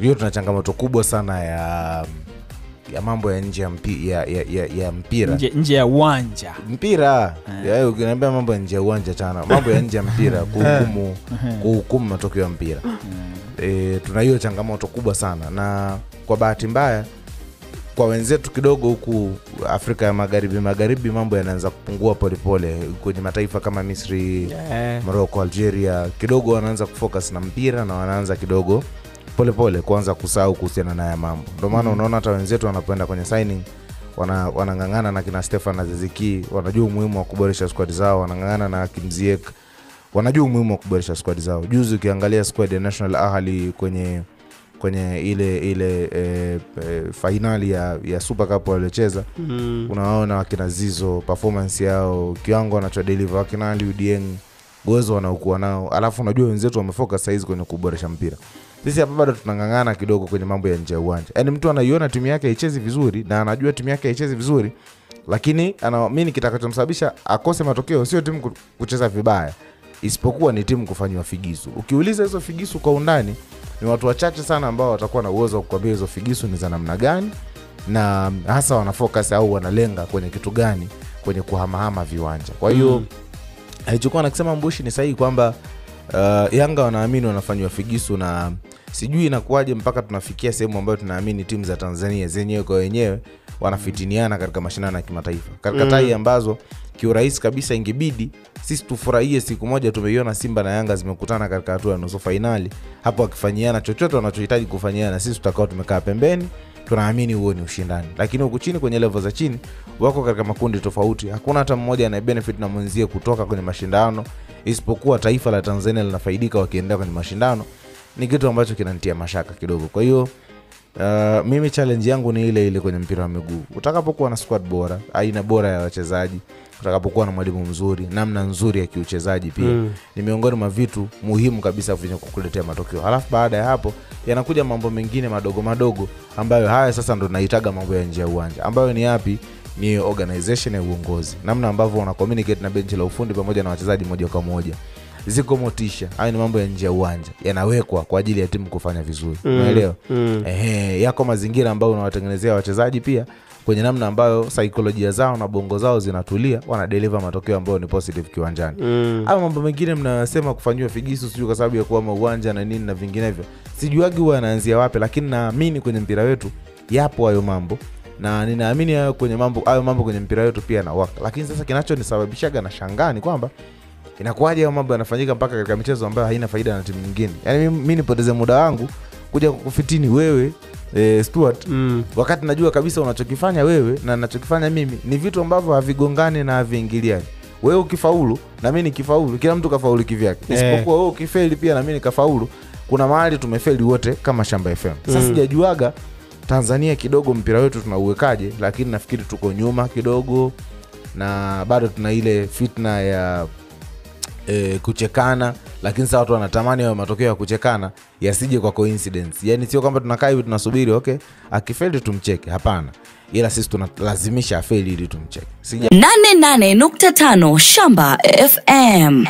hiyo tuna changamoto kubwa sana ya mambo ya nje ya mpira. Nje ya uwanja. Mpira. Ukiniambia mambo ya nje ya uwanja chana. Mambo ya nje ya mpira kuhukumu matokeo ya mpira. Tuna hiyo changamoto kubwa sana, na kwa bahati mbaya kwa wenzetu kidogo huku Afrika ya magharibi mambo yanaanza kupungua polepole. Kwenye mataifa kama Misri, Morocco, Algeria kidogo wanaanza kufocus na mpira na wanaanza kidogo polepole kuanza kusahau kuhusiana na haya mambo. Ndio maana unaona hata wenzetu wanapoenda kwenye signing wanangangana na kina Stefan Aziziki, wanajua umuhimu wa kuboresha squad zao, wanangangana na Hakim Ziyech, wanajua umuhimu wa kuboresha squad zao. Juzi ukiangalia squad ya National Ahli kwenye ile finali ya Super Cup waliocheza, unaona wakina Zizo performance yao, kiwango wanachodeliver, wakina Ali Dieng, uwezo wanaokuwa nao. Alafu unajua wenzetu wamefocus size kwenye kuboresha mpira. Sisi hapa bado tunangangana kidogo kwenye mambo ya nje ya uwanja. Yaani mtu anaiona timu yake haichezi vizuri na anajua timu yake haichezi vizuri, lakini anaamini kitakachomsababisha akose matokeo sio timu kucheza vibaya, isipokuwa ni timu kufanywa figisu. Ukiuliza hizo figisu kwa undani, ni watu wachache sana ambao watakuwa na uwezo wa kukwambia hizo figisu ni za namna gani, na hasa wana focus au wanalenga kwenye kitu gani kwenye kuhamahama viwanja. Kwa hiyo alichokuwa anasema Mbushi ni sahihi kwamba Yanga wanaamini wanafanywa figisu, na sijui inakuaje mpaka tunafikia sehemu ambayo tunaamini timu za Tanzania zenyewe kwa wenyewe wanafitiniana katika mashindano ya kimataifa. Katika tai ambazo kiurahisi kabisa ingebidi sisi tufurahie siku moja tumeiona Simba na Yanga zimekutana katika hatua ya nusu finali, hapo wakifanyiana chochote wanachohitaji kufanyiana, sisi tutakao tumekaa pembeni tunaamini huo ni ushindani. Lakini huko chini kwenye level za chini wako katika makundi tofauti, hakuna hata mmoja ana benefit na mwenzie kutoka kwenye mashindano, isipokuwa taifa la Tanzania linafaidika wakienda kwenye mashindano. Ni kitu ambacho kinanitia mashaka kidogo. Kwa hiyo mimi challenge yangu ni ile kwenye mpira wa miguu. Utakapokuwa na squad bora, aina bora ya wachezaji, utakapokuwa na mwalimu mzuri, namna nzuri ya kiuchezaji pia, ni miongoni mwa vitu muhimu kabisa vyenye kukuletea matokeo. Halafu baada ya hapo yanakuja mambo mengine madogo ambayo haya sasa ndo naitaga mambo ya nje ya uwanja, ambayo ni yapi? Ni organization ya uongozi, namna ambavyo wana communicate na benchi la ufundi pamoja na wachezaji moja kwa moja. Ziko motisha, hayo ni mambo ya nje ya uwanja, yanawekwa kwa ajili ya timu kufanya vizuri. Unaelewa? Yako mazingira ambayo unawatengenezea wachezaji pia kwenye namna ambayo saikolojia zao na bongo zao zinatulia, wana deliver matokeo ambayo ni positive kiwanjani. Au mambo mengine mnasema kufanywa figisu sio kwa sababu ya kuwa uwanja na nini na vinginevyo, sijuagi huwa yanaanzia wapi, lakini naamini kwenye mpira wetu yapo hayo mambo, na ninaamini hayo mambo kwenye mpira wetu pia na waka. Lakini sasa kinachonisababishaga na shangani kwamba inakuaje hayo mambo yanafanyika mpaka katika michezo ambayo haina faida na timu nyingine. Yaani mimi nipoteze muda wangu kuja kukufitini wewe Stuart, wakati najua kabisa unachokifanya wewe na ninachokifanya mimi ni vitu ambavyo havigongani na haviingiliani. Wewe ukifaulu na mimi nikifaulu, kila mtu kafaulu kivyake. Isipokuwa wewe ukifeli pia na mimi nikafaulu, kuna mahali tumefeli wote kama Shamba FM. Sasa sijajuaga Tanzania kidogo mpira wetu tunauwekaje, lakini nafikiri tuko nyuma kidogo na bado tuna ile fitna ya kuchekana, lakini sasa watu wanatamani hayo matokeo ya kuchekana yasije kwa coincidence. Yaani sio kwamba tunakaa hivi tunasubiri okay akifeli tumcheke, hapana, ila sisi tunalazimisha afeli ili tumcheke. 88.5 Shamba FM.